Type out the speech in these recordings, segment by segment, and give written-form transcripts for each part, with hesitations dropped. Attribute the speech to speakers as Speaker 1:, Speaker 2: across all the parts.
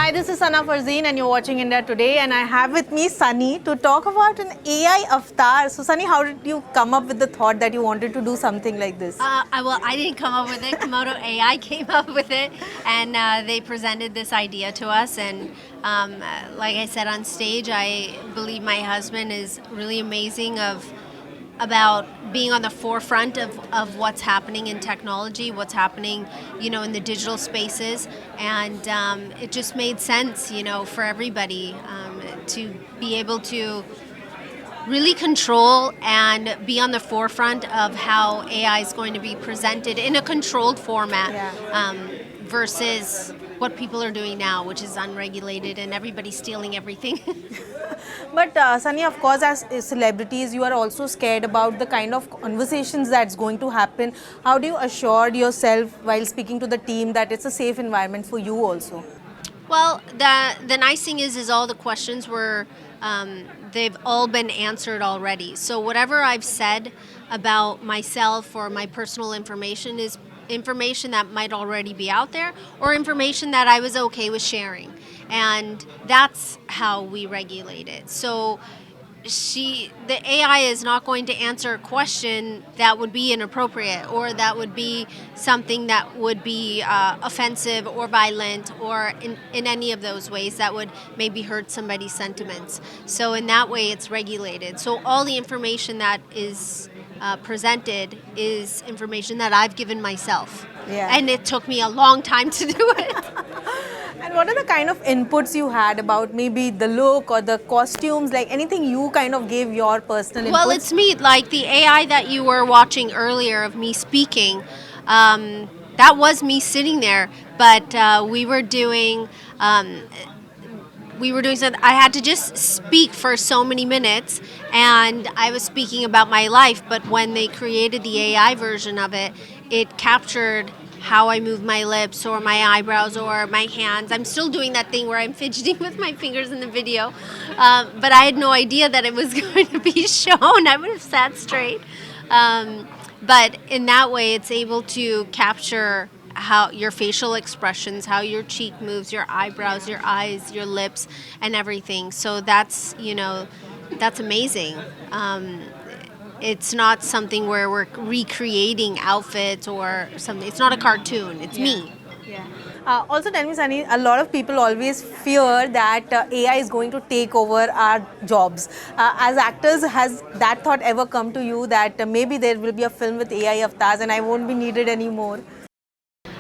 Speaker 1: Hi, this is Sana Farzeen and you're watching India Today, and I have with me Sunny to talk about an AI avatar. So Sunny, how did you come up with the thought that you wanted to do something like this?
Speaker 2: I didn't come up with it. Komodo AI came up with it, and they presented this idea to us. And like I said on stage, I believe my husband is really amazing about being on the forefront of what's happening in technology, what's happening, in the digital spaces, and it just made sense, for everybody to be able to really control and be on the forefront of how AI is going to be presented in a controlled format versus what people are doing now, which is unregulated and everybody's stealing everything.
Speaker 1: But Sunny, of course, as celebrities, you are also scared about the kind of conversations that's going to happen. How do you assure yourself while speaking to the team that it's a safe environment for you also?
Speaker 2: Well, the nice thing is all the questions were they've all been answered already. So whatever I've said about myself or my personal information is information that might already be out there, or information that I was okay with sharing, and that's how we regulate it. So the AI is not going to answer a question that would be inappropriate, or that would be something that would be offensive or violent, or in any of those ways that would maybe hurt somebody's sentiments. So in that way, it's regulated. So all the information that is presented is information that I've given myself.
Speaker 1: Yeah.
Speaker 2: And it took me a long time to do it.
Speaker 1: And what are the kind of inputs you had about maybe the look or the costumes, like anything you kind of gave your personal inputs?
Speaker 2: Well, it's me. Like the AI that you were watching earlier of me speaking, that was me sitting there. But we were doing something. I had to just speak for so many minutes, and I was speaking about my life. But when they created the AI version of it, it captured how I move my lips or my eyebrows or my hands. I'm still doing that thing where I'm fidgeting with my fingers in the video, but I had no idea that it was going to be shown. I would have sat straight. But in that way, it's able to capture how your facial expressions, how your cheek moves, your eyebrows, your eyes, your lips, and everything. So that's amazing. It's not something where we're recreating outfits or something. It's not a cartoon. It's me.
Speaker 1: Yeah. Also, tell me, Sunny, a lot of people always fear that AI is going to take over our jobs. As actors, has that thought ever come to you that maybe there will be a film with AI avatars and I won't be needed anymore?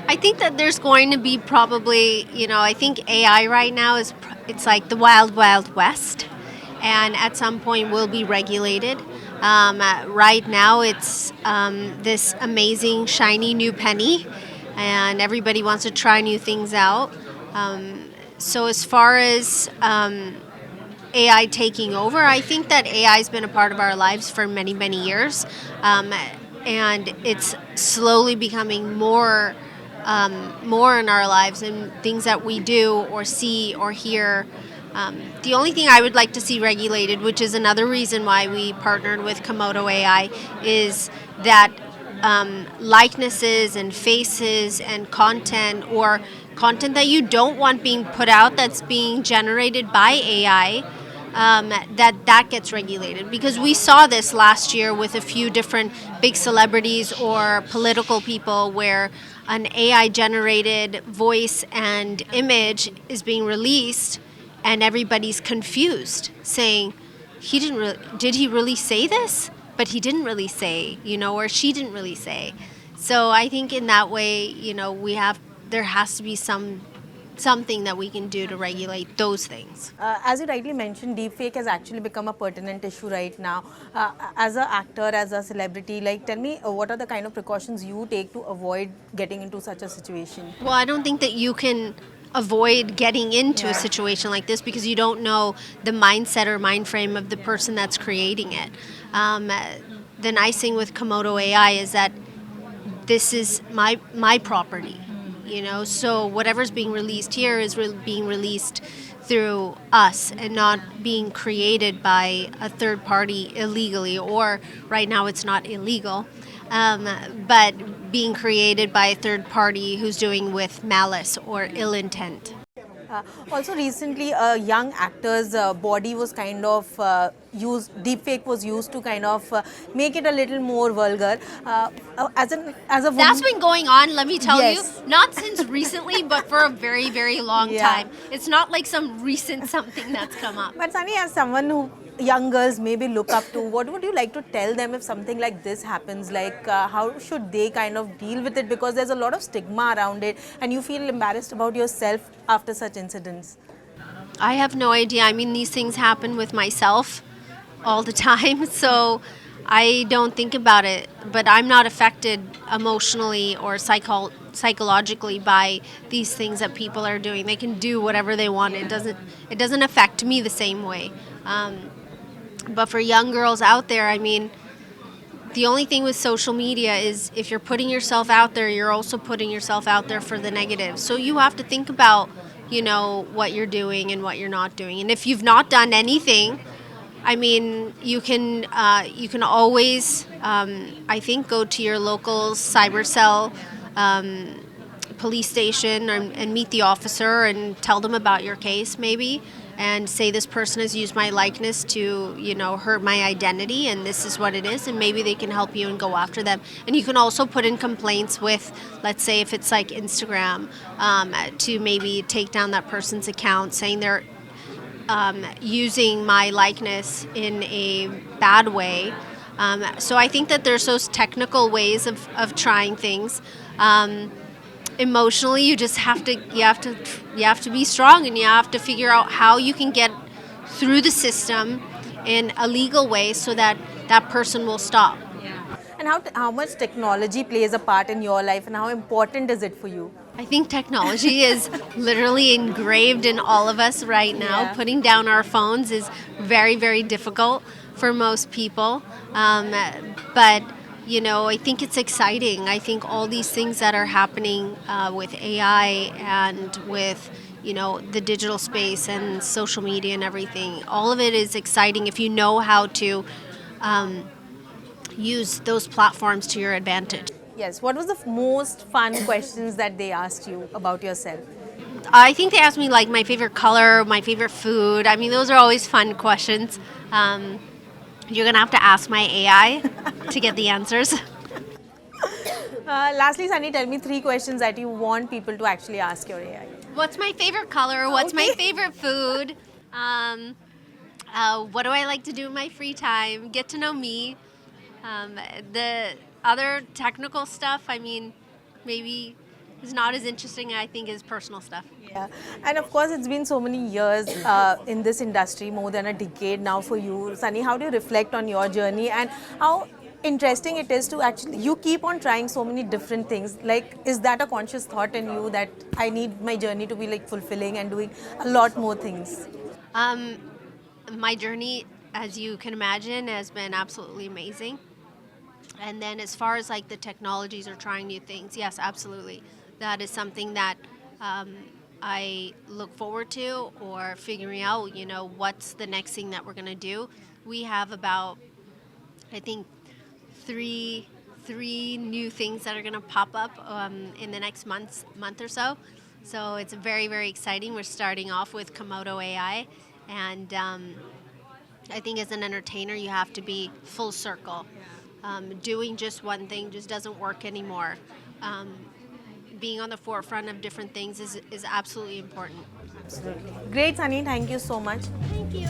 Speaker 2: I think that there's going to be probably, I think AI right now it's like the wild, wild west, and at some point will be regulated. Right now, it's this amazing, shiny new penny, and everybody wants to try new things out. So as far as AI taking over, I think that AI has been a part of our lives for many, many years, and it's slowly becoming more in our lives, and things that we do or see or hear. The only thing I would like to see regulated, which is another reason why we partnered with Komodo AI, is that likenesses and faces and content, or content that you don't want being put out that's being generated by AI, that gets regulated. Because we saw this last year with a few different big celebrities or political people, where an AI generated voice and image is being released, and everybody's confused, saying, did he really say this? But he didn't really say, or she didn't really say. So I think in that way, there has to be something that we can do to regulate those things.
Speaker 1: As you rightly mentioned, deepfake has actually become a pertinent issue right now. As an actor, as a celebrity, tell me, what are the kind of precautions you take to avoid getting into such a situation?
Speaker 2: Well, I don't think that you can avoid getting into a situation like this, because you don't know the mindset or mind frame of the person that's creating it. The nice thing with Komodo AI is that this is my property, so whatever's being released here is being released through us and not being created by a third party illegally, or right now it's not illegal, but being created by a third party who's doing with malice or ill intent.
Speaker 1: Also, recently, a young actor's body was kind of used. Deepfake was used to kind of make it a little more vulgar. As a
Speaker 2: That's
Speaker 1: woman,
Speaker 2: been going on, let me tell you,
Speaker 1: yes,
Speaker 2: not since recently, but for a very, very long
Speaker 1: yeah.
Speaker 2: time. It's not like some recent something that's come up.
Speaker 1: But Sunny, as someone who young girls maybe look up to, what would you like to tell them if something like this happens? Like, how should they kind of deal with it? Because there's a lot of stigma around it, and you feel embarrassed about yourself after such incidents.
Speaker 2: I have no idea. I mean, these things happen with myself all the time, so I don't think about it. But I'm not affected emotionally or psychologically by these things that people are doing. They can do whatever they want. It doesn't affect me the same way. But for young girls out there, I mean, the only thing with social media is if you're putting yourself out there, you're also putting yourself out there for the negative. So you have to think about, what you're doing and what you're not doing. And if you've not done anything, I mean, you can always, I think, go to your local cyber cell, police station, and meet the officer and tell them about your case, maybe, and say this person has used my likeness to, hurt my identity, and this is what it is, and maybe they can help you and go after them. And you can also put in complaints with, let's say, if it's like Instagram, to maybe take down that person's account, saying they're using my likeness in a bad way. So I think that there's those technical ways of trying things. Emotionally, you have to be strong, and you have to figure out how you can get through the system in a legal way so that that person will stop.
Speaker 1: And how much technology plays a part in your life, and how important is it for you?
Speaker 2: I think technology is literally engraved in all of us right now.
Speaker 1: Yeah.
Speaker 2: Putting down our phones is very, very difficult for most people. But, I think it's exciting. I think all these things that are happening with AI and with, the digital space and social media and everything, all of it is exciting if you know how to use those platforms to your advantage.
Speaker 1: Yes. What was the most fun questions that they asked you about yourself?
Speaker 2: I think they asked me like my favorite color, my favorite food. I mean, those are always fun questions. You're gonna have to ask my AI to get the answers.
Speaker 1: Lastly, Sunny, tell me 3 questions that you want people to actually ask your AI.
Speaker 2: What's my favorite color? What's my
Speaker 1: Okay.
Speaker 2: favorite food? Um, what do I like to do in my free time? Get to know me. The other technical stuff, I mean, maybe is not as interesting, I think, as personal stuff.
Speaker 1: Yeah, and of course, it's been so many years in this industry, more than a decade now for you. Sunny, how do you reflect on your journey, and how interesting it is to actually, you keep on trying so many different things? Like, is that a conscious thought in you that I need my journey to be like fulfilling and doing a lot more things?
Speaker 2: Um, my journey, as you can imagine, has been absolutely amazing. And then as far as like the technologies or trying new things, yes, absolutely. That is something that um, I look forward to, or figuring out, what's the next thing that we're going to do. We have about, I think, three new things that are going to pop up in the next month or so. So it's very, very exciting. We're starting off with Komodo AI, and I think as an entertainer, you have to be full circle. Doing just one thing just doesn't work anymore. Um, Being on the forefront of different things is absolutely important.
Speaker 1: Absolutely. Great, Sunny. Thank you so much.
Speaker 2: Thank you.